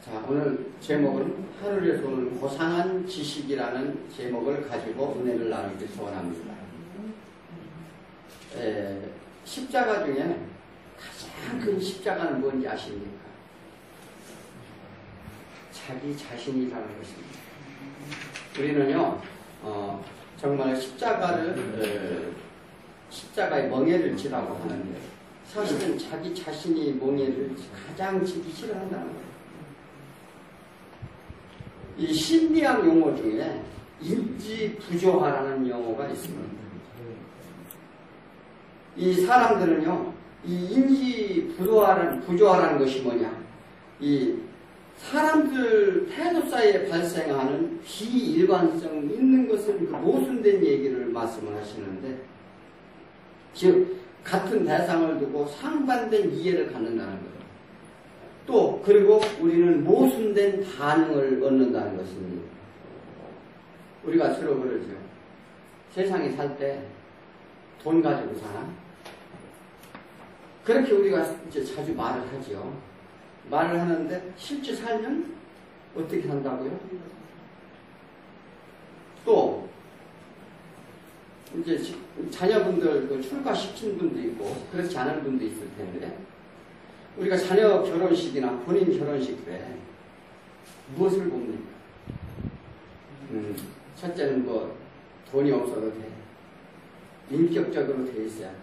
자, 오늘 제목은 하늘에서 오는 고상한 지식이라는 제목을 가지고 은혜를 나누기 소원합니다. 십자가 중에 가장 큰 십자가는 뭔지 아십니까? 자기 자신이라는 것입니다. 우리는요, 정말 십자가의 멍에를 지라고 하는데, 사실은 자기 자신이 멍에를 가장 지기 싫어한다는 거예요. 이 심리학 용어 중에 인지부조화라는 용어가 있습니다. 이 사람들은요, 이 인지부조화라는 것이 뭐냐? 이 사람들 태도 사이에 발생하는 비일관성 있는 것은 그 모순된 얘기를 말씀을 하시는데, 즉 같은 대상을 두고 상반된 이해를 갖는다는 거예요. 또 그리고 우리는 모순된 반응을 얻는다는 것입니다. 우리가 주로 그러죠. 세상에 살 때 돈 가지고 사나? 그렇게 우리가 이제 자주 말을 하죠. 말을 하는데 실제 살면 어떻게 산다고요? 또 이제 자녀분들 출가시킨 분도 있고 그렇지 않은 분도 있을 텐데, 우리가 자녀 결혼식이나 본인 결혼식 때 무엇을 봅니까? 첫째는 뭐 돈이 없어도 돼. 인격적으로 돼 있어야 돼.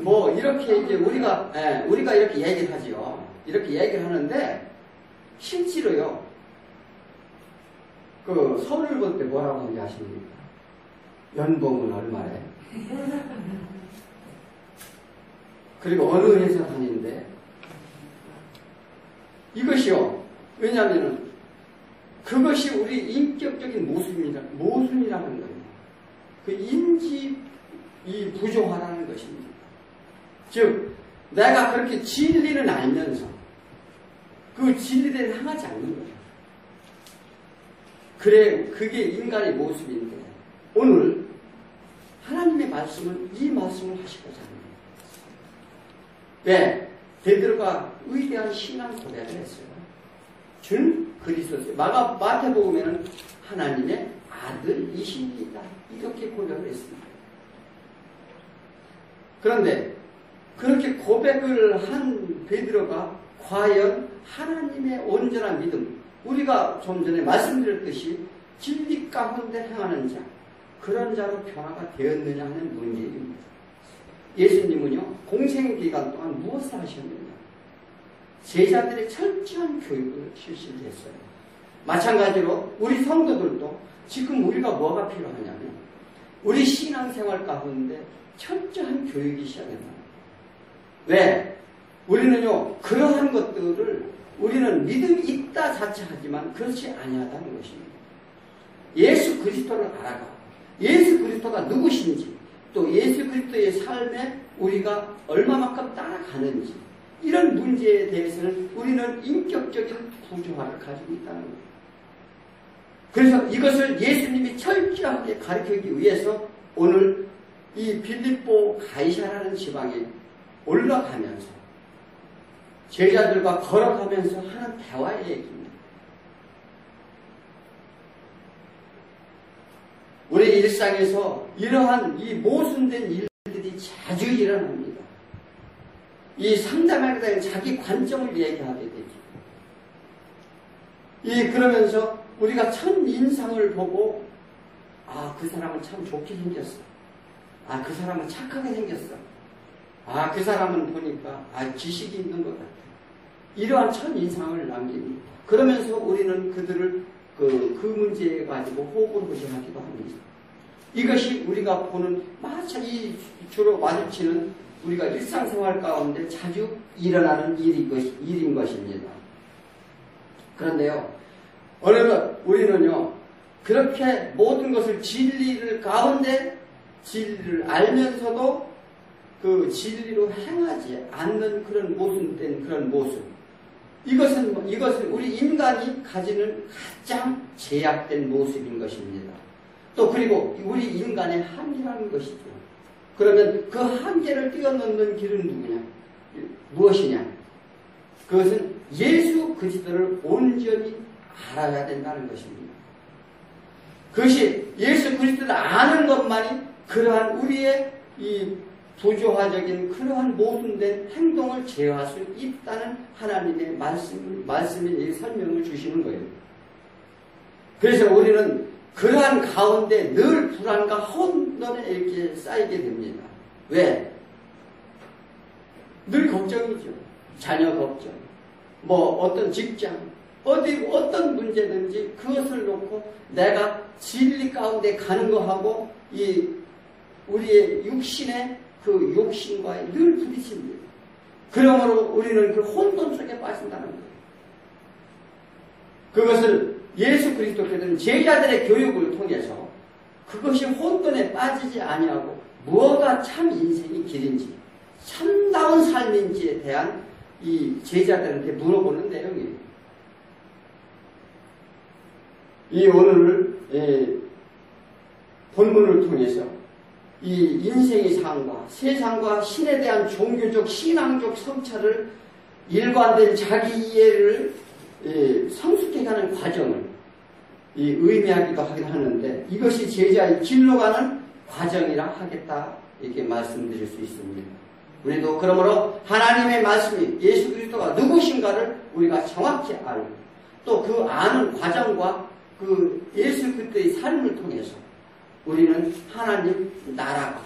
뭐 이렇게 이제 우리가 이렇게 얘기를 하죠. 이렇게 얘기를 하는데 실제로요. 그 서울을 볼 때 뭐라고 하는지 아십니까? 연봉은 얼마래? 그리고 어느 회사 다니는데, 이것이요. 왜냐하면 그것이 우리 인격적인 모순이라는 거예요. 그 인지 이 부조화라는 것입니다. 즉 내가 그렇게 진리를 알면서 그 진리를 향하지 않는 거예요. 그래, 그게 인간의 모습인데, 오늘 하나님의 말씀은 이 말씀을 하시고자 합니다. 왜? 베드로가 위대한 신앙 고백을 했어요. 준 그리스도세요. 마태복음에는 하나님의 아들이십니다. 이렇게 고백을 했습니다. 그런데 그렇게 고백을 한 베드로가 과연 하나님의 온전한 믿음, 우리가 좀 전에 말씀드렸듯이 진리 가운데 행하는 자, 그런 자로 변화가 되었느냐 하는 문제입니다. 예수님은요, 공생기간 동안 무엇을 하셨느냐? 제자들의 철저한 교육을 실시했어요. 마찬가지로 우리 성도들도 지금 우리가 뭐가 필요하냐면, 우리 신앙생활 가운데 철저한 교육이 시작된다. 왜? 우리는요, 그러한 것들을 우리는 믿음이 있다 자체하지만 그렇지 아니하다는 것입니다. 예수 그리스도를 알아가고, 예수 그리스도가 누구신지, 또 예수 그리스도의 삶에 우리가 얼마만큼 따라가는지, 이런 문제에 대해서는 우리는 인격적인 부조화를 가지고 있다는 거예요. 그래서 이것을 예수님이 철저하게 가르치기 위해서 오늘 이 빌립보 가이사라는 지방에 올라가면서 제자들과 걸어가면서 하는 대화의 얘기입니다. 우리 일상에서 이러한 이 모순된 일들이 자주 일어납니다. 이 상담하게 되면 자기 관점을 얘기하게 되죠. 그러면서 우리가 첫 인상을 보고, 아, 그 사람은 참 좋게 생겼어. 아, 그 사람은 착하게 생겼어. 아, 그 사람은 보니까 지식이 있는 것 같아. 이러한 첫 인상을 남깁니다. 그러면서 우리는 그들을 그 문제에 가지고 호구로구제하기도 합니다. 이것이 우리가 보는 마찬가지 주로 마주치는 우리가 일상생활 가운데 자주 일어나는 일인 것입니다. 그런데요, 우리는요, 그렇게 모든 것을 진리를 가운데 진리를 알면서도 그 진리로 행하지 않는 그런 모순된 그런 모습. 이것은 우리 인간이 가지는 가장 제약된 모습인 것입니다. 또 그리고 우리 인간의 한계라는 것이죠. 그러면 그 한계를 뛰어넘는 길은 누구냐? 무엇이냐? 그것은 예수 그리스도를 온전히 알아야 된다는 것입니다. 그것이 예수 그리스도를 아는 것만이 그러한 우리의 이 부조화적인 그러한 모순된 행동을 제어할 수 있다는 하나님의 말씀이 설명을 주시는 거예요. 그래서 우리는 그러한 가운데 늘 불안과 혼돈에 이렇게 쌓이게 됩니다. 왜? 늘 걱정이죠. 자녀 걱정, 뭐 어떤 직장, 어떤 문제든지 그것을 놓고 내가 진리 가운데 가는 거하고 이 우리의 육신의 그 욕심과의 늘 부딪힙니다. 그러므로 우리는 그 혼돈 속에 빠진다는 거예요. 그것을 예수 그리스도께서는 제자들의 교육을 통해서 그것이 혼돈에 빠지지 아니하고 무엇가 참 인생의 길인지 참다운 삶인지에 대한 이 제자들한테 물어보는 내용이에요. 이 오늘 본문을 통해서 이 인생의 삶과 세상과 신에 대한 종교적 신앙적 성찰을 일관된 자기 이해를 성숙해가는 과정을 의미하기도 하긴 하는데 이것이 제자의 길로 가는 과정이라 하겠다 이렇게 말씀드릴 수 있습니다. 우리도 그러므로 하나님의 말씀이 예수 그리스도가 누구신가를 우리가 정확히 알고 또 그 아는 과정과 그 예수 그리스도의 삶을 통해서 우리는 하나님 나라가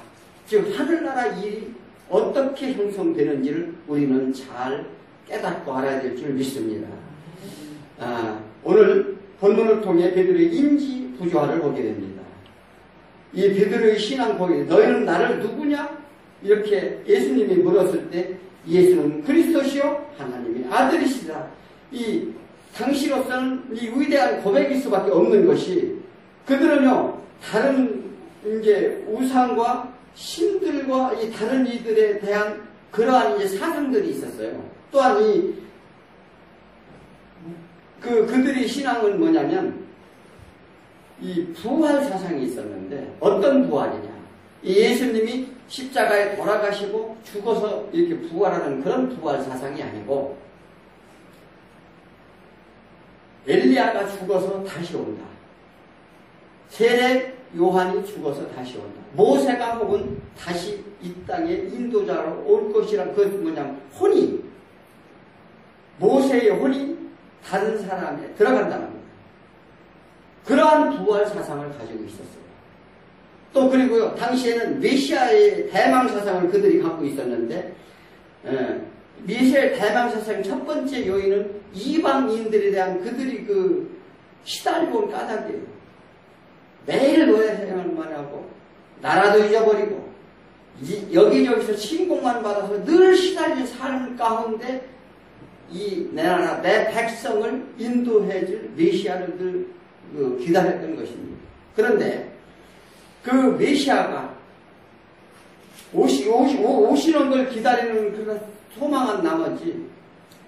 즉 하늘나라 일이 어떻게 형성되는지를 우리는 잘 깨닫고 알아야 될 줄 믿습니다. 오늘 본문을 통해 베드로의 인지 부조화를 보게 됩니다. 이 베드로의 신앙 고백, 너희는 나를 누구냐? 이렇게 예수님이 물었을 때 예수는 그리스도시요 하나님의 아들이시다. 이 당시로서는 이 위대한 고백일 수밖에 없는 것이 그들은요 다른 이제 우상과 신들과 이 다른 이들에 대한 그러한 이제 사상들이 있었어요. 또한 그들의 신앙은 뭐냐면 이 부활 사상이 있었는데 어떤 부활이냐? 이 예수님이 십자가에 돌아가시고 죽어서 이렇게 부활하는 그런 부활 사상이 아니고 엘리야가 죽어서 다시 온다. 세례 요한이 죽어서 다시 온다. 모세가 혹은 다시 이 땅에 인도자로 올 것이란 그것은 뭐냐면 혼이 모세의 혼이 다른 사람에 들어간다는 겁니다. 그러한 부활 사상을 가지고 있었어요. 또 그리고요 당시에는 메시아의 대망 사상을 그들이 갖고 있었는데 메시아의 대망 사상의 첫 번째 요인은 이방인들에 대한 그들이 그 시달리고 온 까닭이에요. 매일 노예 생활만 하고 나라도 잊어버리고 여기저기서 침공만 받아서 늘 시달린 삶 가운데 이 내 나라 내 백성을 인도해줄 메시아를 늘 기다렸던 것입니다. 그런데 그 메시아가 오시는 걸 기다리는 그런 소망한 나머지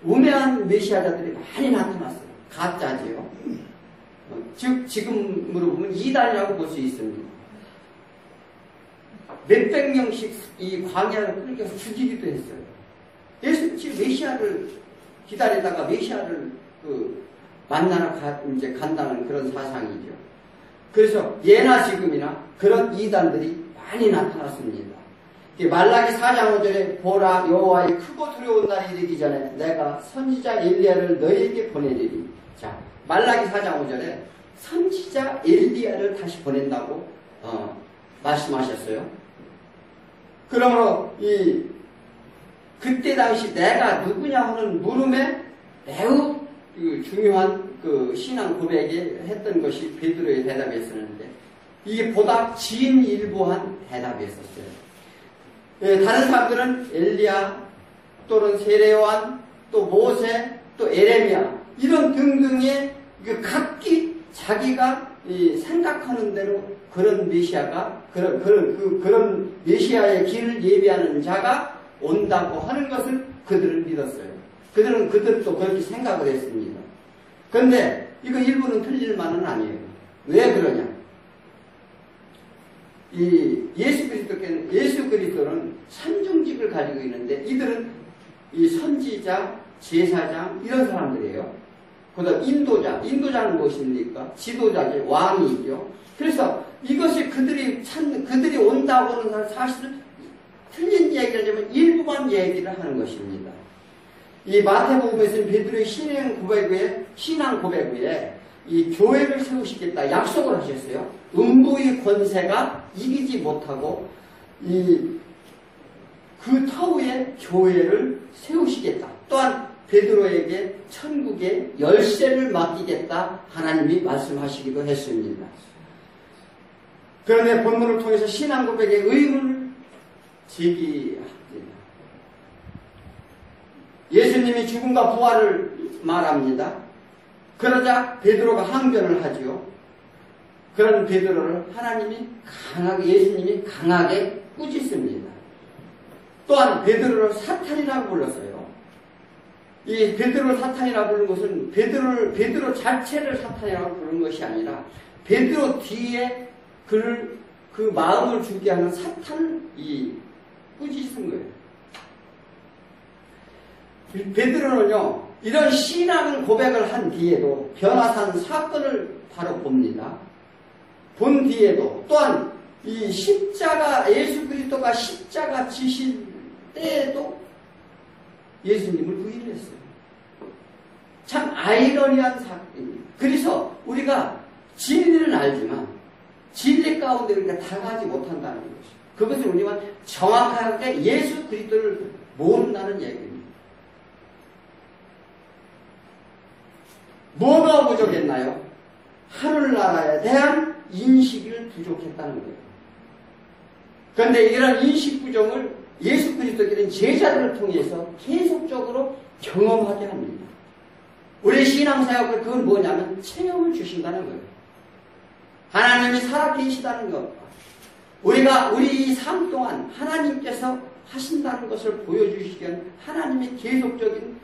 우매한 메시아자들이 많이 나타났어요. 가짜지요. 즉 지금으로 보면 이단이라고 볼 수 있습니다. 몇백 명씩 이 광야를 끌려서 죽이기도 했어요. 예수 지금 메시아를 기다리다가 메시아를 만나러 이제 간다는 그런 사상이죠. 그래서 예나 지금이나 그런 이단들이 많이 나타났습니다. 말라기 4장 5절에 보라 여호와의 크고 두려운 날이 이르기 전에 내가 선지자 엘리야를 너희에게 보내리니. 자, 말라기 4장 5절에 선지자 엘리야를 다시 보낸다고 말씀하셨어요. 그러므로 그때 당시 내가 누구냐 하는 물음에 매우 중요한 그 신앙 고백에 했던 것이 베드로의 대답이었었는데 이게 보다 진일보한 대답이었었어요. 다른 사람들은 엘리야 또는 세례요한 또 모세 또 에레미야 이런 등등의 각기 자기가 생각하는 대로 그런 메시아가 그런 메시아의 길을 예비하는 자가 온다고 하는 것을 그들은 믿었어요. 그들도 그렇게 생각을 했습니다. 그런데 이거 일부는 틀릴 만은 아니에요. 왜 그러냐? 예수 그리스도는 산중직을 가지고 있는데 이들은 이 선지자, 제사장 이런 사람들이에요. 그다음 인도자는 무엇입니까? 지도자지 왕이죠. 그래서 이것이 그들이 온다고는 사실은 틀린 얘기를 하자면 일부만 얘기를 하는 것입니다. 이 마태복음에서는 베드로의 신앙 고백 후에 이 교회를 세우시겠다 약속을 하셨어요. 음부의 권세가 이기지 못하고 그 터위에 교회를 세우시겠다. 또한 베드로에게 천국의 열쇠를 맡기겠다 하나님이 말씀하시기도 했습니다. 그런데 본문을 통해서 신앙 고백의 의문을 제기합니다. 예수님이 죽음과 부활을 말합니다. 그러자 베드로가 항변을 하지요. 그런 베드로를 예수님이 강하게 꾸짖습니다. 또한 베드로를 사탄이라고 불렀어요. 이 베드로를 사탄이라고 부른 것은 베드로 자체를 사탄이라고 부른 것이 아니라 베드로 뒤에 그 마음을 주게 하는 사탄을 꾸짖은 거예요. 베드로는요, 이런 신앙 고백을 한 뒤에도 변화산 사건을 바로 봅니다. 본 뒤에도 또한 이 예수 그리스도가 십자가 지신 때에도 예수님을 부인했어요. 참 아이러니한 사건입니다. 그래서 우리가 진리는 알지만 진리 가운데 우리가 다가가지 못한다는 것이죠. 그것은 우리가 정확하게 예수 그리스도를 모른다는 얘기입니다. 뭐가 부족했나요? 하늘나라에 대한 인식이 부족했다는 거예요. 그런데 이런 인식 부족을 예수 그리스도께는 제자들을 통해서 계속적으로 경험하게 합니다. 우리 신앙사역을 그건 뭐냐면 체험을 주신다는 거예요. 하나님이 살아계시다는 것, 우리 삶 동안 하나님께서 하신다는 것을 보여주시기 위한 하나님의 계속적인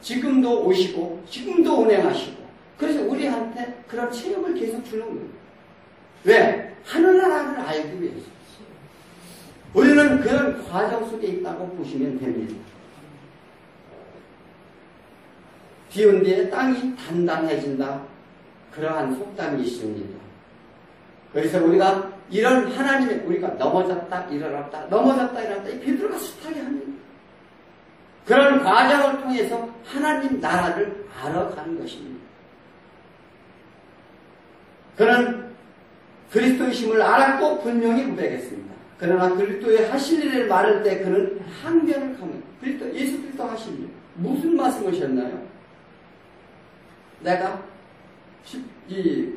지금도 오시고 지금도 운행하시고, 그래서 우리한테 그런 체험을 계속 주는 거예요. 왜? 하늘나라를 알기 위해서. 우리는 그런 과정 속에 있다고 보시면 됩니다. 비온 뒤에 땅이 단단해진다. 그러한 속담이 있습니다. 그래서 우리가 이런 우리가 넘어졌다 일어났다 이 베드로가 숱하게 합니다. 그런 과정을 통해서 하나님 나라를 알아가는 것입니다. 그는 그리스도이심을 알았고 분명히 고백했습니다. 그러나 그리스도의 하실 일을 말할 때 그는 항변을 합니다. 예수 그리스도 하실 일 무슨 말씀하셨나요? 내가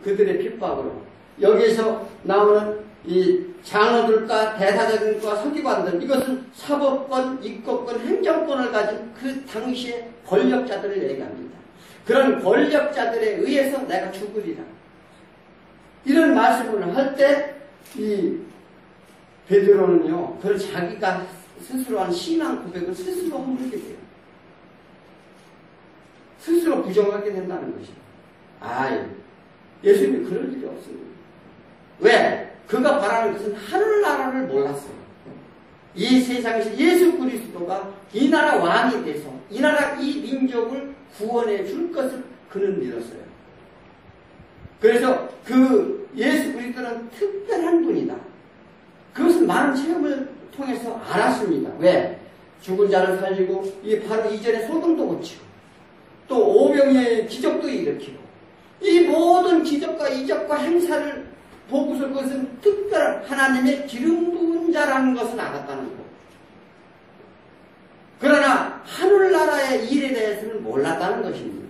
그들의 핍박으로 여기에서 나오는 이 장로들과 대사장들과 서기관들, 이것은 사법권, 입법권, 행정권을 가진 그 당시의 권력자들을 얘기합니다. 그런 권력자들에 의해서 내가 죽으리라. 이런 말씀을 할 때 이 베드로는요, 그런 자기가 스스로 한 신앙 고백을 스스로 허물게 돼요. 스스로 부정하게 된다는 것이에요. 예수님이 그럴 일이 없습니다. 왜? 그가 바라는 것은 하늘나라를 몰랐어요. 이 세상에서 예수 그리스도가 이 나라 왕이 돼서 이 민족을 구원해 줄 것을 그는 믿었어요. 그래서 그 예수 그리스도는 특별한 분이다. 그것은 많은 체험을 통해서 알았습니다. 왜? 죽은 자를 살리고 바로 이전에 소돔도 고치고 또 오병이의 기적도 일으키고 이 모든 기적과 이적과 행사를 보고서 그것은 특별한 하나님의 기름 부은 자라는 것은 알았다는 것. 그러나 하늘나라의 일에 대해서는 몰랐다는 것입니다.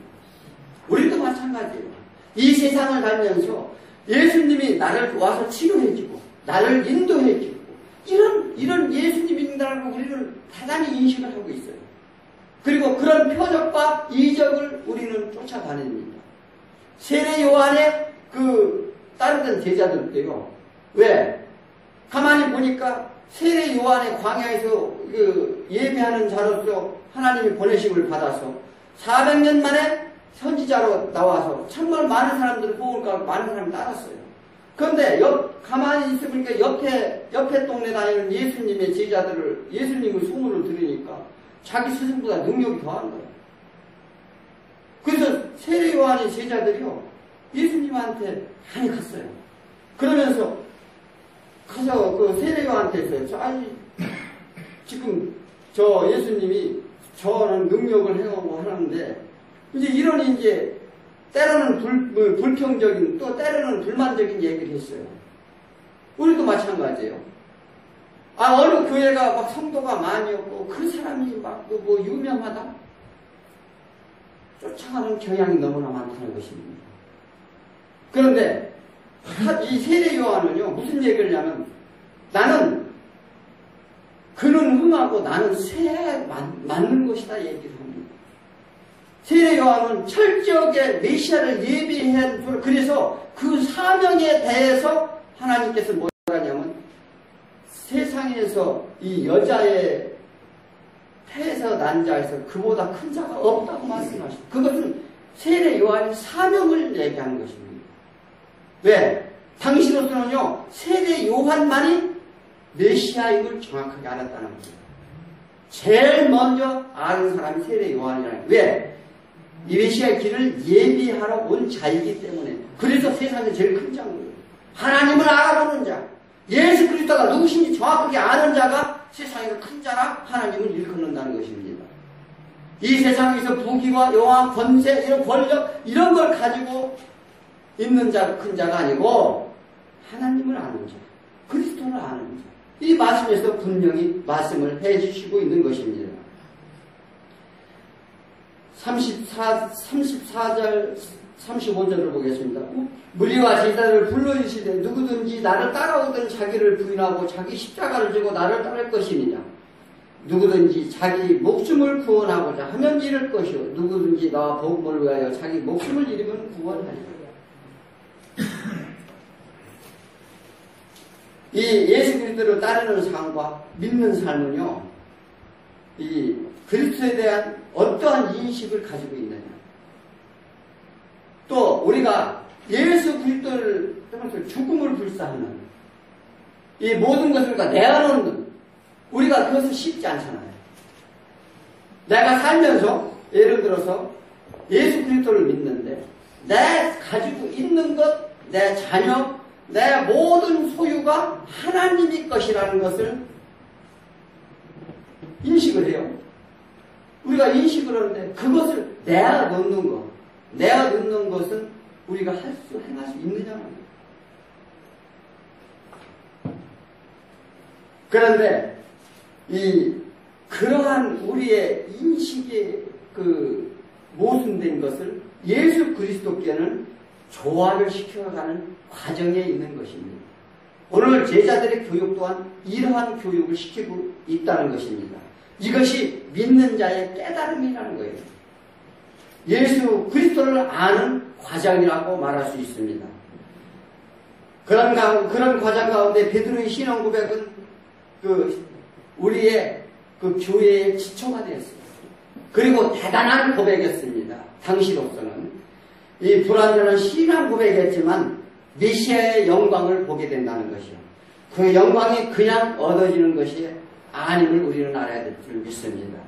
우리도 마찬가지예요. 이 세상을 살면서 예수님이 나를 와서 치료해주고 나를 인도해주고 이런 예수님이라고 우리는 대단히 인식을 하고 있어요. 그리고 그런 표적과 이적을 우리는 쫓아다닙니다. 세례 요한의 다른 제자들도요. 왜? 가만히 보니까 세례 요한의 광야에서 예배하는 자로서 하나님이 보내심을 받아서 400년 만에 선지자로 나와서 정말 많은 사람들을 보니까 많은 사람이 따랐어요. 그런데 가만히 있으니까 옆에 동네 다니는 예수님의 제자들을 예수님의 소문을 들으니까 자기 스승보다 능력이 더한 거예요. 세례 요한의 제자들이요, 예수님한테 많이 갔어요. 그러면서 가서 그 세례 요한테서 아니 지금 저 예수님이 저는 능력을 해오고 하는데 이제 이런 이제 때로는 불평적인 또 때로는 불만적인 얘기를 했어요. 우리도 마찬가지예요. 어느 교회가 막 성도가 많이 없고 그 사람이 막 뭐 유명하다? 쫓아가는 경향이 너무나 많다는 것입니다. 그런데 이 세례 요한은요, 무슨 얘기를 하냐면 나는 그는 흥하고 나는 쇠에 맞는 것이다 얘기를 합니다. 세례 요한은 철저하게 메시아를 예비한, 그래서 그 사명에 대해서 하나님께서 뭐라 하냐면 세상에서 이 여자의 태에서 난 자에서 그보다 큰 자가 없다고 말씀하십니다. 그것은 세례 요한의 사명을 얘기하는 것입니다. 왜? 당시로서는요, 세례 요한만이 메시아임을 정확하게 알았다는 거예요. 제일 먼저 아는 사람이 세례 요한이라는 거예요. 왜? 이 메시아의 길을 예비하러 온 자이기 때문에. 그래서 세상에 제일 큰 자인 거예요. 하나님을 알아보는 자, 예수 그리스도가 누구신지 정확하게 아는 자가 세상에서 큰 자라 하나님을 일컫는다는 것입니다. 이 세상에서 부귀와 영화, 권세, 이런 권력, 이런 걸 가지고 있는 자, 큰 자가 아니고 하나님을 아는 자, 그리스도를 아는 자. 이 말씀에서 분명히 말씀을 해주시고 있는 것입니다. 34절, 35절을 보겠습니다. 무리와 제자를 불러주시되 누구든지 나를 따라오든 자기를 부인하고 자기 십자가를 지고 나를 따를 것이니라. 누구든지 자기 목숨을 구원하고자 하면 잃을 것이요 누구든지 나와 복음을 위하여 자기 목숨을 잃으면 구원하리라. 이 예수 그리스도를 따르는 삶과 믿는 삶은요, 이 그리스도에 대한 어떠한 인식을 가지고 있느냐. 또 우리가 예수 그리스도를 떠나서 죽음을 불사하는 이 모든 것을 내어놓는, 우리가 그것은 쉽지 않잖아요. 내가 살면서 예를 들어서 예수 그리스도를 믿는데 내 가지고 있는 것, 내 자녀, 내 모든 소유가 하나님의 것이라는 것을 인식을 해요. 우리가 인식을 하는데 그것을 내어놓는 것, 내어놓는 것은 우리가 행할 수 있느냐는 거예요. 그런데 그러한 우리의 인식의 모순된 것을 예수 그리스도께는 조화를 시켜가는 과정에 있는 것입니다. 오늘 제자들의 교육 또한 이러한 교육을 시키고 있다는 것입니다. 이것이 믿는 자의 깨달음이라는 거예요. 예수 그리스도를 아는 과정이라고 말할 수 있습니다. 그런 과정 가운데 베드로의 신앙 고백은 우리의 교회의 지초가 되었습니다. 그리고 대단한 고백이었습니다. 당시로서는 이 불완전한 신앙 고백이었지만 메시아의 영광을 보게 된다는 것이요. 그 영광이 그냥 얻어지는 것이 아님을 우리는 알아야 될 줄 믿습니다.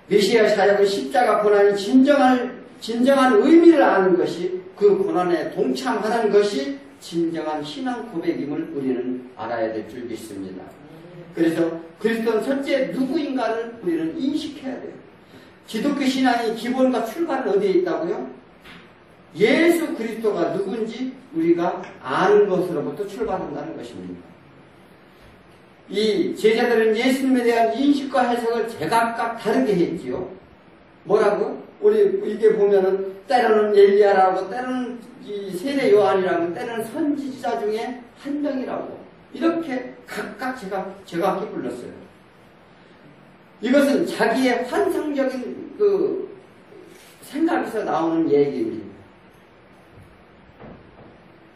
메시아 사역은 십자가 고난이 진정한 의미를 아는 것이, 그 고난에 동참하는 것이 진정한 신앙 고백임을 우리는 알아야 될 줄 믿습니다. 그래서 그리스도는 첫째 누구인가를 우리는 인식해야 돼요. 기독교 신앙의 기본과 출발은 어디에 있다고요? 예수 그리스도가 누군지 우리가 아는 것으로부터 출발한다는 것입니다. 이 제자들은 예수님에 대한 인식과 해석을 제각각 다르게 했지요. 뭐라고? 우리 이게 보면은 때로는 엘리야라고, 때로는 이 세례 요한이라고, 때로는 선지자 중에 한 명이라고, 이렇게 각각 제각기 불렀어요. 이것은 자기의 환상적인 생각에서 나오는 얘기입니다.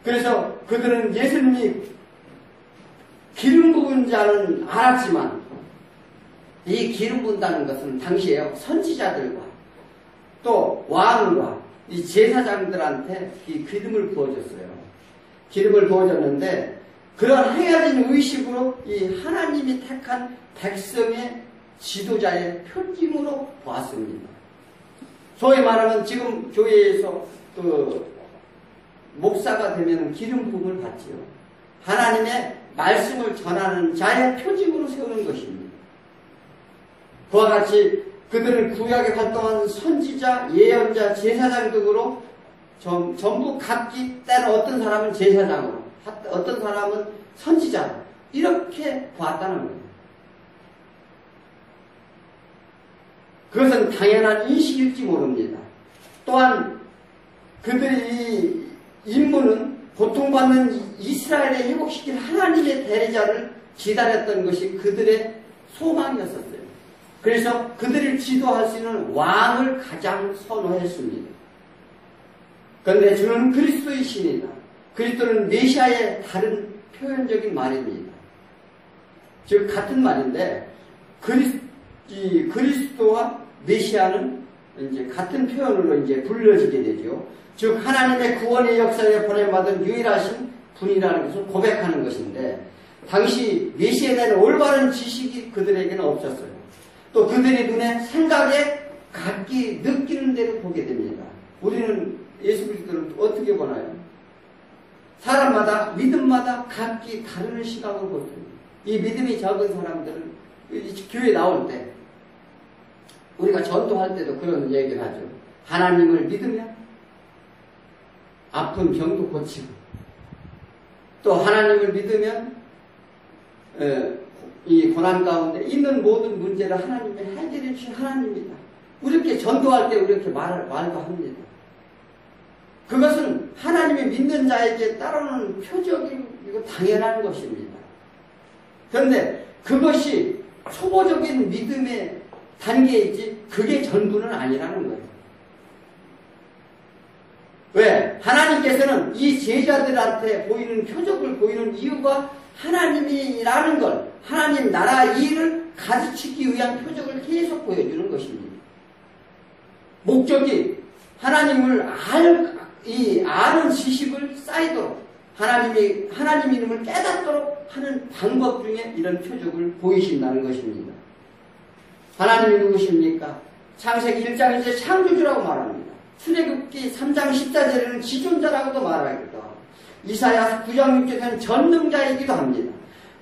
그래서 그들은 예수님이 기름 부은 자는 알았지만, 이 기름 부은다는 것은 당시에 선지자들과 또 왕과 이 제사장들한테 이 기름을 부어줬어요. 기름을 부어줬는데 그런 헤어진 의식으로 이 하나님이 택한 백성의 지도자의 표징으로 보았습니다. 소위 말하면 지금 교회에서 목사가 되면 기름 부음을 받지요. 하나님의 말씀을 전하는 자의 표징으로 세우는 것입니다. 그와 같이 그들은 구약에 활동한 선지자, 예언자, 제사장 등으로 전부 각기 때는 어떤 사람은 제사장으로, 어떤 사람은 선지자로 이렇게 보았다는 거예요. 그것은 당연한 인식일지 모릅니다. 또한 그들의 이 임무는 고통받는 이스라엘을 회복시킬 하나님의 대리자를 기다렸던 것이 그들의 소망이었었어요. 그래서 그들을 지도할 수 있는 왕을 가장 선호했습니다. 그런데 주는 그리스도의 신이다. 그리스도는 메시아의 다른 표현적인 말입니다. 즉 같은 말인데 그리스도와 메시아는 이제 같은 표현으로 이제 불려지게 되죠. 즉 하나님의 구원의 역사에 보냄받은 유일하신 분이라는 것을 고백하는 것인데 당시 메시아에 대한 올바른 지식이 그들에게는 없었어요. 또 그들의 눈에 생각에 각기 느끼는 대로 보게 됩니다. 우리는 예수 그리스도를 어떻게 보나요? 사람마다 믿음마다 각기 다른 시각으로 보습니다. 이 믿음이 적은 사람들은 교회 나올 때 우리가 전도할 때도 그런 얘기를 하죠. 하나님을 믿으면 아픈 병도 고치고 또 하나님을 믿으면 이 고난 가운데 있는 모든 문제를 하나님이 해결해 주신 하나님이다. 이렇게 전도할 때 이렇게 말도 합니다. 그것은 하나님이 믿는 자에게 따르는 표적이고 당연한 것입니다. 그런데 그것이 초보적인 믿음의 단계이지 그게 전부는 아니라는 거예요. 왜? 하나님께서는 이 제자들한테 보이는 표적을 보이는 이유가 하나님이라는 걸, 하나님 나라 일을 가르치기 위한 표적을 계속 보여주는 것입니다. 목적이 하나님을 아는 지식을 쌓이도록 하나님 이름을 깨닫도록 하는 방법 중에 이런 표적을 보이신다는 것입니다. 하나님이 누구십니까? 창세기 1장 이제 창조주라고 말합니다. 출애굽기 3장 14절에는 지존자라고도 말하기도 하고 이사야 9장 6절에는 전능자이기도 합니다.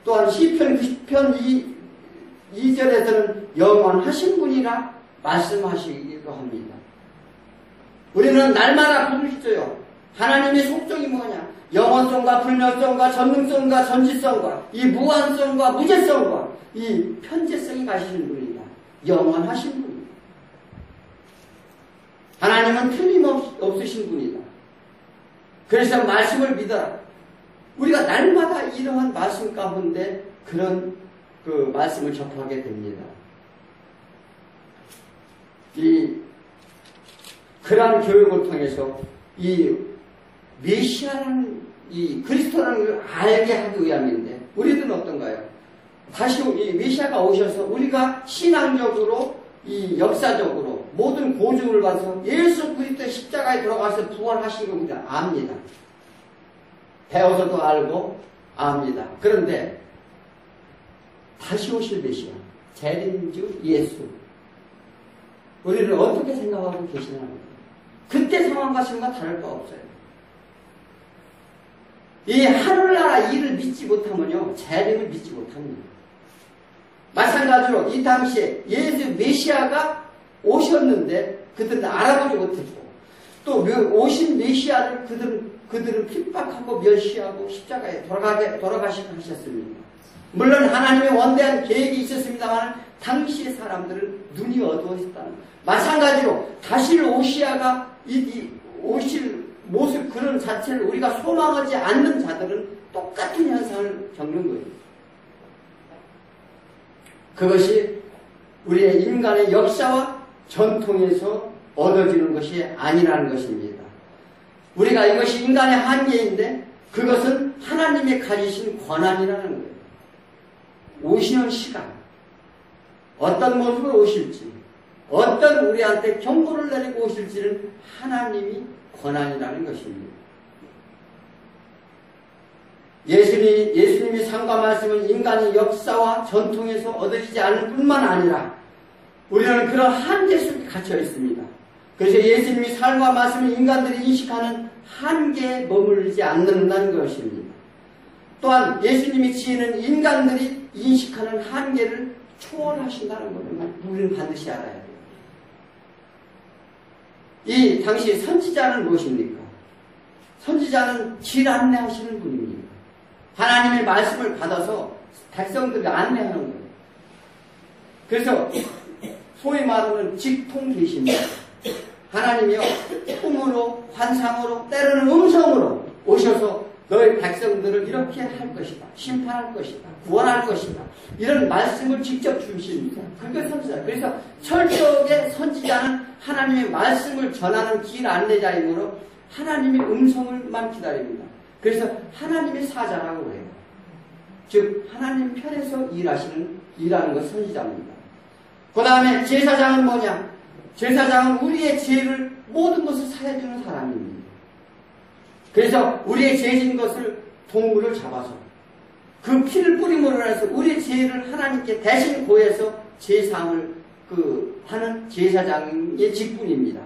또한 시편 90편 2절에서는 영원하신 분이라 말씀하시기도 합니다. 우리는 날마다 부르시죠. 하나님의 속성이 뭐냐? 영원성과 불멸성과 전능성과 전지성과 이 무한성과 무제성과 이 편재성이 가시는 분이다. 영원하신 분이다. 하나님은 틀림없으신 분이다. 그래서 말씀을 믿어라. 우리가 날마다 이러한 말씀 가운데 그런 그 말씀을 접하게 됩니다. 그러한 교육을 통해서 이 메시아라는 이 그리스도라는 걸 알게 하기 위함인데 우리들은 어떤가요? 다시 이 메시아가 오셔서 우리가 신앙적으로 이 역사적으로 모든 고증을 봐서 예수 그리스도의 십자가에 들어가서 부활하신 걸 우리가 압니다. 배워서도 알고 압니다. 그런데 다시 오실 메시아 재림주 예수 우리를 어떻게 생각하고 계시냐는 거예요. 그때 상황과 지금과 다를 바 없어요. 이 하늘나라 일을 믿지 못하면요 재림을 믿지 못합니다. 마찬가지로 이 당시에 예수 메시아가 오셨는데 그들은 알아보지 못했고 또 오신 메시아를 그들은 핍박하고 멸시하고 십자가에 돌아가시게 하셨습니다. 물론 하나님의 원대한 계획이 있었습니다만 당시의 사람들은 눈이 어두워졌다는 마찬가지로 다시 오시아가 오실 모습 그런 자체를 우리가 소망하지 않는 자들은 똑같은 현상을 겪는 거예요. 그것이 우리의 인간의 역사와 전통에서 얻어지는 것이 아니라는 것입니다. 우리가 이것이 인간의 한계인데 그것은 하나님이 가지신 권한이라는 거예요. 오시는 시간, 어떤 모습으로 오실지, 어떤 우리한테 경고를 내리고 오실지는 하나님이 권한이라는 것입니다. 예수님이 상과 말씀은 인간의 역사와 전통에서 얻어지지 않을 뿐만 아니라 우리는 그런 한계 속에 갇혀 있습니다. 그래서 예수님이 삶과 말씀을 인간들이 인식하는 한계에 머물지 않는다는 것입니다. 또한 예수님이 지혜는 인간들이 인식하는 한계를 초월하신다는 것을 우리는 반드시 알아야 돼요. 이 당시 선지자는 무엇입니까? 선지자는 길 안내하시는 분입니다. 하나님의 말씀을 받아서 백성들을 안내하는 거예요. 그래서 소위 말하는 직통 계십니다. 하나님이요, 꿈으로, 환상으로, 때로는 음성으로 오셔서 너희 백성들을 이렇게 할 것이다. 심판할 것이다. 구원할 것이다. 이런 말씀을 직접 주십니다. 그게 선지자. 그래서 철저하게 선지자는 하나님의 말씀을 전하는 길 안내자이므로 하나님의 음성을만 기다립니다. 그래서 하나님의 사자라고 해요. 즉 하나님 편에서 일하는 것 선지자입니다. 그 다음에 제사장은 뭐냐? 제사장은 우리의 죄를 모든 것을 사해주는 사람입니다. 그래서 우리의 죄진 것을 동물을 잡아서 그 피를 뿌림으로 해서 우리의 죄를 하나님께 대신 고해서 제사함을 하는 제사장의 직분입니다.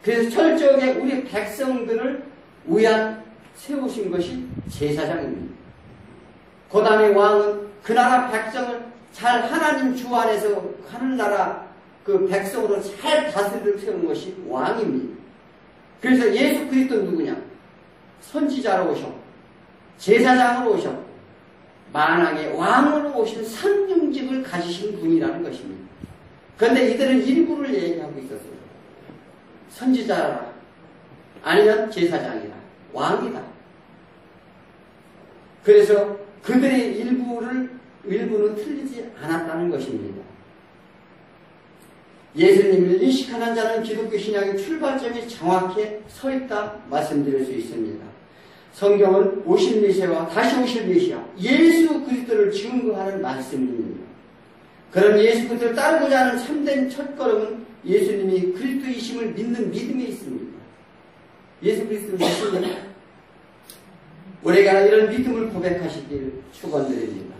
그래서 철저하게 우리 백성들을 위한 세우신 것이 제사장입니다. 그 다음에 왕은 그 나라 백성을 잘 하나님 주 안에서 하늘나라 그 백성으로 잘 다스리도록 세운 것이 왕입니다. 그래서 예수 그리스도는 누구냐? 선지자로 오셨고 제사장으로 오셨고 만왕의 왕으로 오신 상중직을 가지신 분이라는 것입니다. 그런데 이들은 일부를 얘기하고 있었어요. 선지자라 아니면 제사장이라 왕이다. 그래서 그들의 일부는 틀리지 않았다는 것입니다. 예수님을 인식하는 자는 기독교 신앙의 출발점이 정확히 서 있다 말씀드릴 수 있습니다. 성경은 오실 메시아와 다시 오실 메시아 예수 그리스도를 증거하는 말씀입니다. 그런 예수 그리스도를 따르고자 하는 참된 첫걸음은 예수님이 그리스도이심을 믿는 믿음이 있습니다. 예수 그리스도를 믿습니다. 우리가 이런 믿음을 고백하시길 축원드립니다.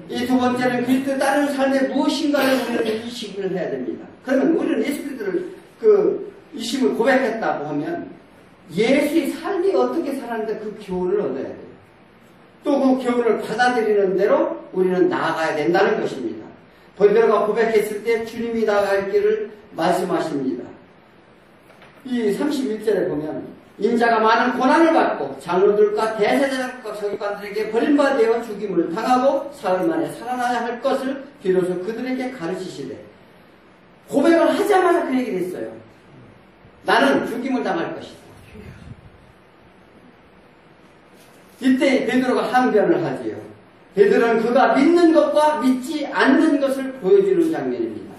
이 두 번째는 그리스도 따르는 삶에 무엇인가를 우리는 인식을 해야 됩니다. 그러면 우리는 예수 그리스도를 이심을 고백했다고 하면 예수의 삶이 어떻게 살았는데 그 교훈을 얻어야 돼요. 또 그 교훈을 받아들이는 대로 우리는 나아가야 된다는 것입니다. 베드로가 고백했을 때 주님이 나아갈 길을 말씀하십니다. 이 31절에 보면 인자가 많은 고난을 받고 장로들과 대제사장과 서기관들에게 버림받아 죽임을 당하고 사흘 만에 살아나야 할 것을 비로소 그들에게 가르치시되 고백을 하자마자 그 얘기를 했어요. 나는 죽임을 당할 것이다. 이때 베드로가 항변을 하지요. 베드로는 그가 믿는 것과 믿지 않는 것을 보여주는 장면입니다.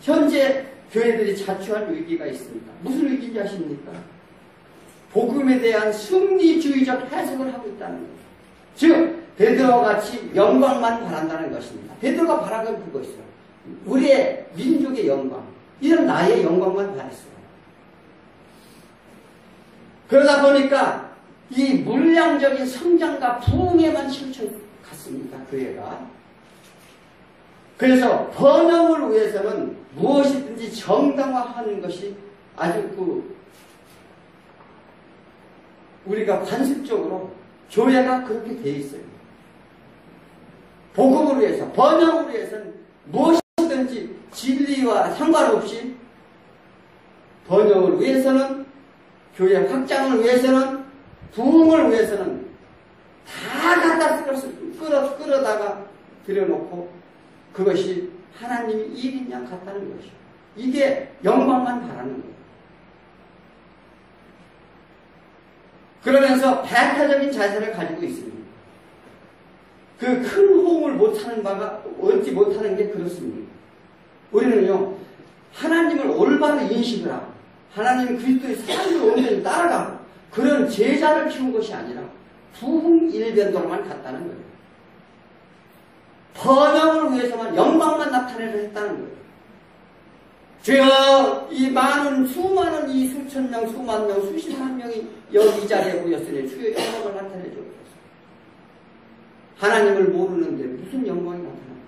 현재 교회들이 자초한 위기가 있습니다. 무슨 위기인지 아십니까? 복음에 대한 승리주의적 해석을 하고 있다는 거예요. 즉 베드로와 같이 영광만 바란다는 것입니다. 베드로가 바란 건 그것이요. 우리의 민족의 영광, 이런 나의 영광만 바랬어요. 그러다 보니까 이 물량적인 성장과 부흥에만 실천갔습니다. 교회가. 그래서 번영을 위해서는 무엇이든지 정당화하는 것이 아주 우리가 관습적으로 교회가 그렇게 돼 있어요. 복음을 위해서, 번영을 위해서는 무엇이든지 진리와 상관없이 번영을 위해서는, 교회 확장을 위해서는, 부흥을 위해서는 다 갖다 끌어다가 들여놓고 그것이 하나님이 일인 양 같다는 것이요. 이게 영광만 바라는 거예요. 그러면서 배타적인 자세를 가지고 있습니다. 그 큰 호응을 못하는 바가 얻지 못하는 게 그렇습니다. 우리는요, 하나님을 올바로 인식을 하고 하나님 그리스도의 삶을 온전히 따라가고 그런 제자를 키운 것이 아니라 부흥일변도로만 갔다는 거예요. 번영을 위해서만 영광만 나타내려 했다는 거예요. 주여, 이 수많은 이 수천 명, 수만 명, 수십만 명이 여기 이 자리에 모였으니 주의 영광을 나타내 주옵소서. 하나님을 모르는데 무슨 영광이 나타납니까?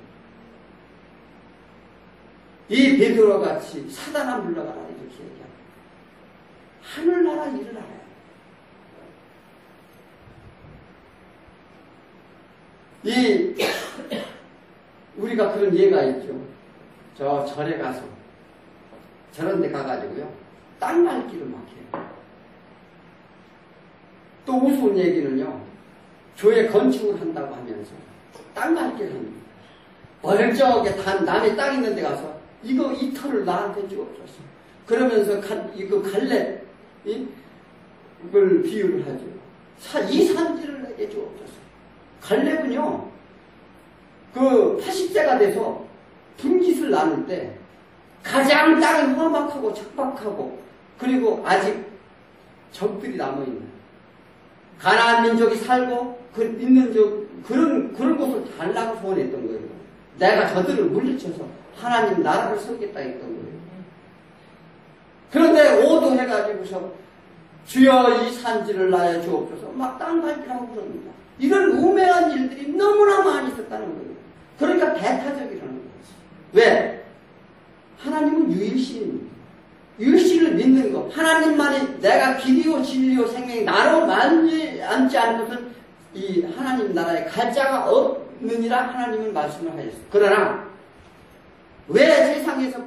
이 베드로와 같이 사단아 물러가라 이렇게 얘기합니다. 하늘나라 일을 알아요. 우리가 그런 예가 있죠. 저 절에 가서, 저런 데 가가지고요, 땅 밟기를 막 해요. 또 우스운 얘기는요, 교회 건축을 한다고 하면서 땅 밟기를 합니다. 멀쩡하게 남의 땅 있는 데 가서 이 털을 나한테 주옵소서. 그러면서 이거 갈래, 이걸 비유를 하죠. 이 산지를 내게 주옵소서. 갈렙은요, 그 80세가 돼서 분깃을 나눌 때 가장 땅이 험악하고 척박하고 그리고 아직 적들이 남아있는 가나안 민족이 살고 있는 그런 곳을 달라고 소원했던 거예요. 내가 저들을 물리쳐서 하나님 나라를 세우겠다 했던 거예요. 그런데 오도해가지고서 주여 이 산지를 나에 주옵소서 막 땅 밟기라고 그럽니다. 이런 우매한 일들이 너무나 많이 있었다는 거예요. 그러니까 배타적이라는 거지. 왜? 하나님은 유일신입니다. 유일신을 믿는 것. 하나님만이 내가 길이요 진리요 생명이 나로 앉지 않은 것은 이 하나님 나라에 갈 자가 없느니라 하나님은 말씀을 하셨어요. 그러나 왜 세상에서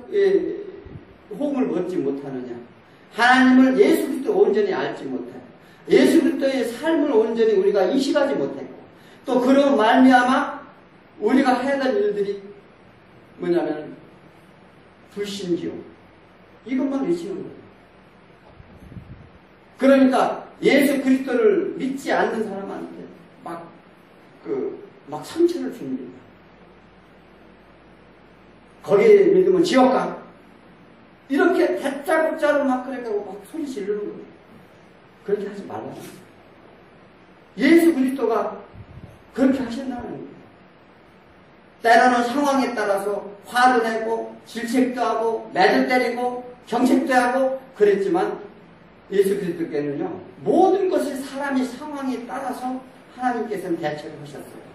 호응을 얻지 못하느냐? 하나님을 예수 그리스도 온전히 알지 못해요. 예수 그리스도의 삶을 온전히 우리가 인식하지 못했고 또 그런 말미암아 우리가 해야 될 일들이 뭐냐면 불신지요. 이것만 외치는 거예요. 그러니까 예수 그리스도를 믿지 않는 사람한테 막 상처를 줍니다. 거기에 믿으면 지옥 가. 이렇게 대짜고짜로 막 그래가지고 막 소리 지르는 거예요. 그렇게 하지 말라는 거예요. 예수 그리스도가 그렇게 하신다는 거예요. 때로는 상황에 따라서 화도 내고 질책도 하고 매도 때리고 경책도 하고 그랬지만 예수 그리스도께는요 모든 것을 사람이 상황에 따라서 하나님께서는 대처를 하셨어요.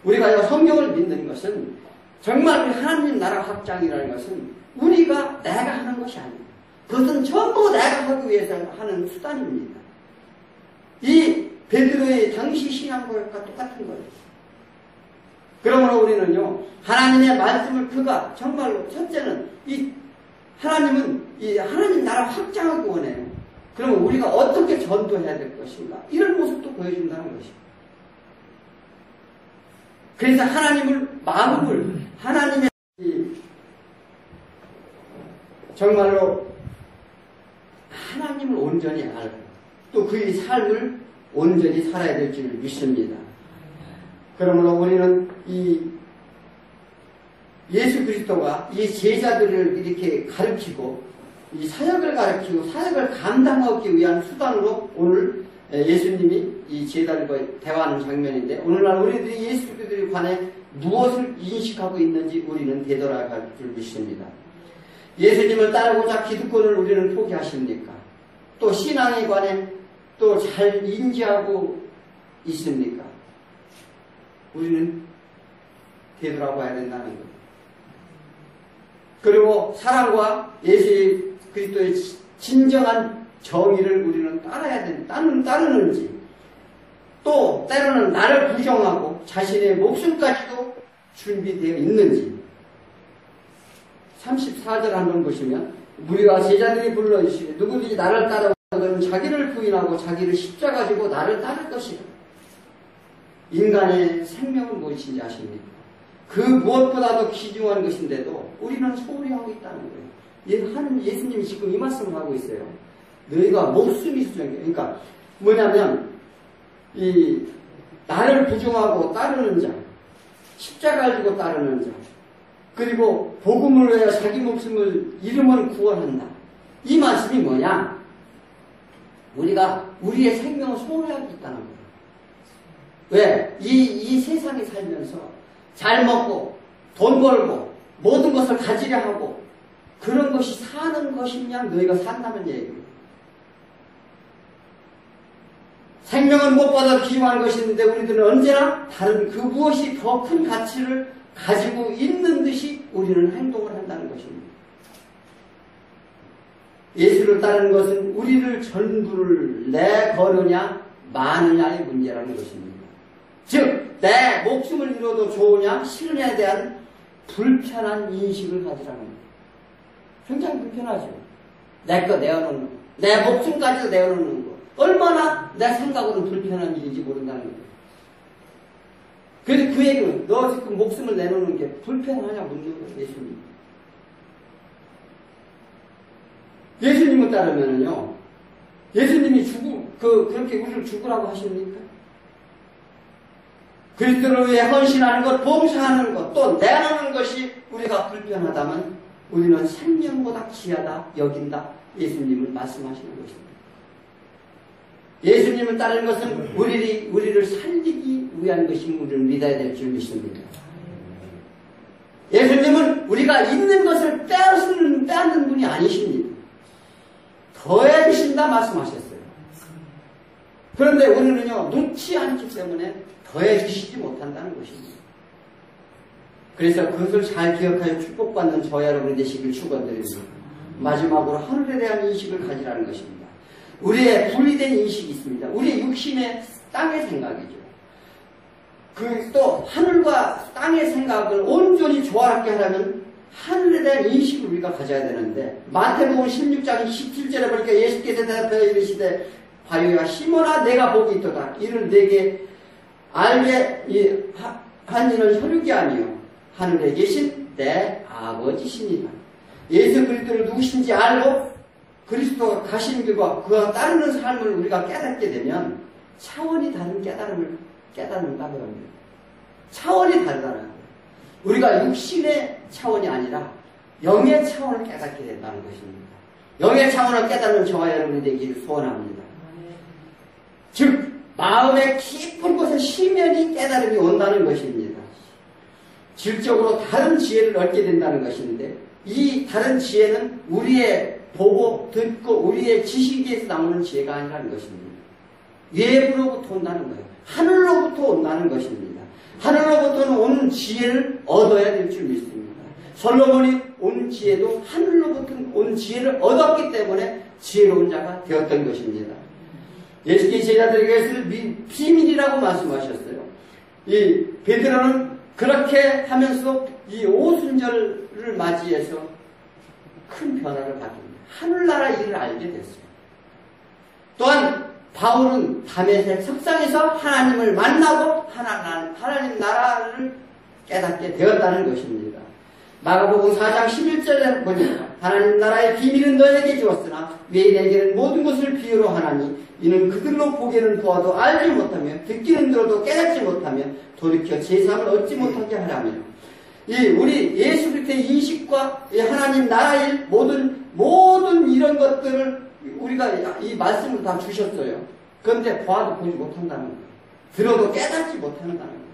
우리가 성경을 믿는 것은 정말 하나님 나라 확장이라는 것은 우리가 내가 하는 것이 아닙니다. 그것은 전부 내가 하기 위해서 하는 수단입니다. 이 베드로의 당시 신앙과 똑같은 거예요. 그러므로 우리는요 하나님의 말씀을 그가 정말로 첫째는 하나님은 하나님 나라 확장하기 원해요. 그러면 우리가 어떻게 전도해야 될 것인가 이런 모습도 보여준다는 것입니다. 그래서 마음을 하나님의 정말로 하나님을 온전히 알고 또 그의 삶을 온전히 살아야 될 줄 믿습니다. 그러므로 우리는 예수 그리스도가 이 제자들을 이렇게 가르치고 이 사역을 가르치고 사역을 감당하기 위한 수단으로 오늘 예수님이 이 제자들과 대화하는 장면인데 오늘날 우리들이 예수 그리스도에 관해 무엇을 인식하고 있는지 우리는 되돌아갈 줄 믿습니다. 예수님을 따르고자 기득권을 우리는 포기하십니까? 또 신앙에 관해 또 잘 인지하고 있습니까? 우리는 되돌아봐야 된다는 것. 그리고 사랑과 예수 그리스도의 진정한 정의를 우리는 따르는지 또 때로는 나를 부정하고 자신의 목숨까지도 준비되어 있는지 34절 한번 보시면 우리가 제자들이 불러주시되 누구든지 나를 따라오는 자기를 부인하고 자기를 십자가 지고 나를 따를 것이다. 인간의 생명은 무엇인지 아십니까? 그 무엇보다도 귀중한 것인데도 우리는 소홀히 하고 있다는 거예요. 예수님이 지금 이 말씀을 하고 있어요. 너희가 목숨이 소중해. 그러니까 뭐냐면 나를 부정하고 따르는 자, 십자가를 지고 따르는 자, 그리고 복음을 위하여 자기 목숨을 잃으면 구원한다. 이 말씀이 뭐냐? 우리가 우리의 생명을 소홀히 하고 있다는 거예요. 왜? 이 세상에 살면서 잘 먹고 돈 벌고 모든 것을 가지려 하고 그런 것이 사는 것이냐 너희가 산다는 얘기예요. 생명은 무엇보다 귀중한 것인데 우리들은 언제나 다른 그 무엇이 더 큰 가치를 가지고 있는 듯이 우리는 행동을 한다는 것입니다. 예수를 따르는 것은 우리를 전부를 내거느냐 마느냐의 문제라는 것입니다. 즉 내 목숨을 잃어도 좋으냐 싫으냐에 대한 불편한 인식을 가지라는 거예요. 굉장히 불편하죠. 내 거 내어놓는 거, 내 목숨까지도 내어놓는 거, 얼마나 내 생각으로는 불편한 일인지 모른다는 거예요. 그래서 그 얘기는 너 지금 목숨을 내놓는 게 불편하냐 묻는 거예요. 예수님. 예수님을 따르면은요, 예수님이 그렇게 우리를 죽으라고 하십니까? 그리스도를 위해 헌신하는 것, 봉사하는 것, 또 내놓는 것이 우리가 불편하다면 우리는 생명보다 귀하다 여긴다. 예수님을 말씀하시는 것입니다. 예수님을 따르는 것은 우리를 살리기 위한 것임을 우리는 믿어야 될 줄 믿습니다. 예수님은 우리가 있는 것을 빼앗는 분이 아니십니다. 더해 주신다 말씀하셨어요. 그런데 우리는요, 놓지 않기 때문에 더해 주시지 못한다는 것입니다. 그래서 그것을 잘 기억하여 축복받는 저와 여러분이 되시길 축원드립니다. 마지막으로 하늘에 대한 인식을 가지라는 것입니다. 우리의 분리된 인식이 있습니다. 우리 육신의 땅의 생각이죠. 또 하늘과 땅의 생각을 온전히 조화롭게 하려면 하늘에 대한 인식을 우리가 가져야 되는데, 마태복음 16장 17절에 보니까 예수께서 대답하여 이르시되 바위와 시몬아 내가 복이 있도다. 이를 내게 알게 한 이는 혈육이 아니요 하늘에 계신 내 아버지시니라. 예수 그리스도를 누구신지 알고 그리스도가 가시는 길과 그가 따르는 삶을 우리가 깨닫게 되면 차원이 다른 깨달음을 깨닫는다고 합니다. 차원이 다르다는 거예요. 우리가 육신의 차원이 아니라 영의 차원을 깨닫게 된다는 것입니다. 영의 차원을 깨닫는 저와 여러분이 되기를 소원합니다. 즉 마음의 깊은 곳에 심연히 깨달음이 온다는 것입니다. 질적으로 다른 지혜를 얻게 된다는 것인데, 이 다른 지혜는 우리의 보고 듣고 우리의 지식에서 나오는 지혜가 아니라는 것입니다. 외부로부터 온다는 거예요. 하늘로부터 온다는 것입니다. 하늘로부터는 오는 지혜를 얻어야 될 줄 믿습니다. 솔로몬이 온 지혜도 하늘로부터 온 지혜를 얻었기 때문에 지혜로운 자가 되었던 것입니다. 예수께서 제자들에게 이것을 비밀이라고 말씀하셨어요. 이 베드로는 그렇게 하면서 이 오순절을 맞이해서 큰 변화를 받습니다. 하늘나라 일을 알게 됐어요. 또한 바울은 다메섹 석상에서 하나님을 만나고 하나님 나라를 깨닫게 되었다는 것입니다. 마가복음 4장 11절에 보니까 하나님 나라의 비밀은 너에게 주었으나 왜 내게는 모든 것을 비유로 하나니 이는 그들로 보기는 보아도 알지 못하며 듣기는 들어도 깨닫지 못하며 돌이켜 제사함을 얻지 못하게 하라며, 우리 예수 그리스도의 인식과 하나님 나라의 모든 이런 것들을 우리가 이 말씀을 다 주셨어요. 그런데 보아도 보지 못한다는 거예요. 들어도 깨닫지 못한다는 거예요.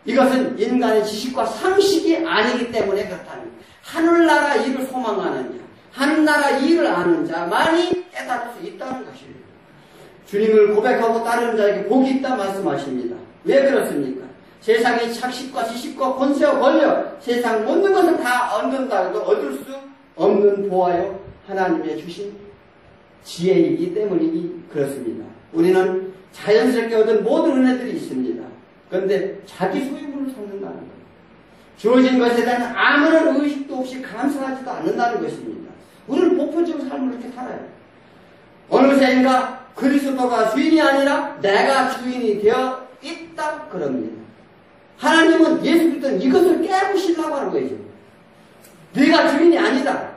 이것은 인간의 지식과 상식이 아니기 때문에 그렇다는 거예요. 하늘나라 일을 소망하는 자, 하늘나라 일을 아는 자만이 깨달을 수 있다는 것입니다. 주님을 고백하고 따르는 자에게 복이 있다 말씀하십니다. 왜 그렇습니까? 세상의 착식과 지식과 권세와 권력, 세상 모든 것을 다 얻는다 해도 얻을 수 없는 보아요 하나님의 주신 지혜이기 때문이기 그렇습니다. 우리는 자연스럽게 얻은 모든 은혜들이 있습니다. 그런데 자기 소유물을 삼는다는 거예요. 주어진 것에 대한 아무런 의식도 없이 감사하지도 않는다는 것입니다. 우리는 보편적인 삶을 이렇게 살아요. 어느새인가 그리스도가 주인이 아니라 내가 주인이 되어 있다 그럽니다. 하나님은 예수 그리스도는 이것을 깨부시려고 하는 거죠. 네가 주인이 아니다.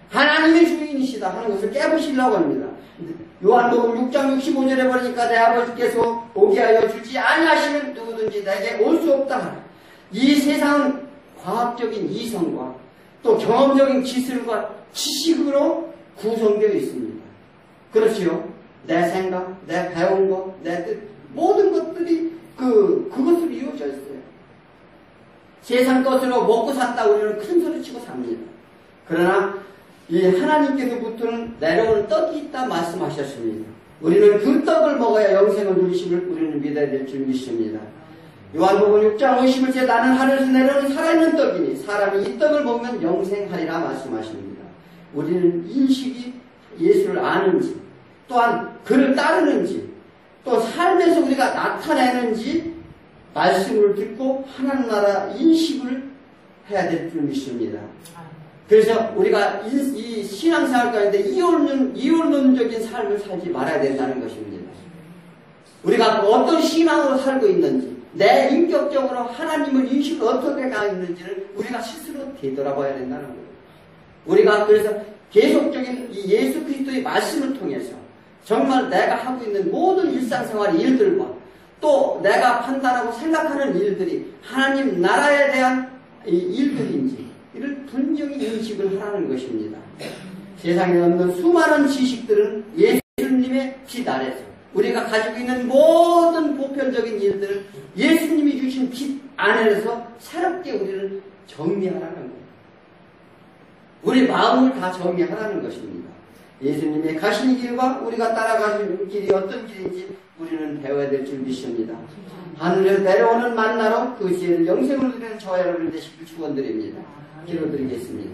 하나님의 주인이시다 하는 것을 깨부시려고 합니다. 요한복음 6장 65절에 보니까 내 아버지께서 오게 하여 주지 아니하시면 누구든지 내게 올 수 없다. 이 세상은 과학적인 이성과 또 경험적인 기술과 지식으로 구성되어 있습니다. 그렇지요? 내 생각, 내 배운 것, 내 뜻, 모든 것들이 그것으로 이루어져 있어요. 세상 것으로 먹고 산다 우리는 큰 소리 치고 삽니다. 그러나 이 하나님께서부터는 내려오는 떡이 있다 말씀하셨습니다. 우리는 그 떡을 먹어야 영생을 누리심을 우리는 믿어야 될 줄 믿습니다. 요한복음 6장 51절 나는 하늘에서 내려오는 살아있는 떡이니 사람이 이 떡을 먹으면 영생하리라 말씀하십니다. 우리는 인식이 예수를 아는지, 또한 그를 따르는지, 또 삶에서 우리가 나타내는지 말씀을 듣고 하나님 나라 인식을 해야 될 줄 믿습니다. 그래서 우리가 이 신앙생활 가운데 이혼론적인 삶을 살지 말아야 된다는 것입니다. 우리가 어떤 신앙으로 살고 있는지, 내 인격적으로 하나님을 인식을 어떻게 하고 있는지를 우리가 스스로 되돌아봐야 된다는 거예요. 우리가 그래서 계속적인 이 예수 그리스도의 말씀을 통해서 정말 내가 하고 있는 모든 일상생활 일들과 또 내가 판단하고 생각하는 일들이 하나님 나라에 대한 일들인지 이를 분명히 인식을 하라는 것입니다. 세상에 없는 수많은 지식들은 예수님의 빛 아래서 우리가 가지고 있는 모든 보편적인 일들을 예수님이 주신 빛 안에서 새롭게 우리를 정리하라는 거예요. 우리 마음을 다 정리하라는 것입니다. 예수님의 가신 길과 우리가 따라가는 길이 어떤 길인지 우리는 배워야 될 줄 믿습니다. 하늘에서 내려오는 만나로 그 지혜를 영생으로 드리는 저와 여러분을 되시길 축원드립니다. 기도드리겠습니다.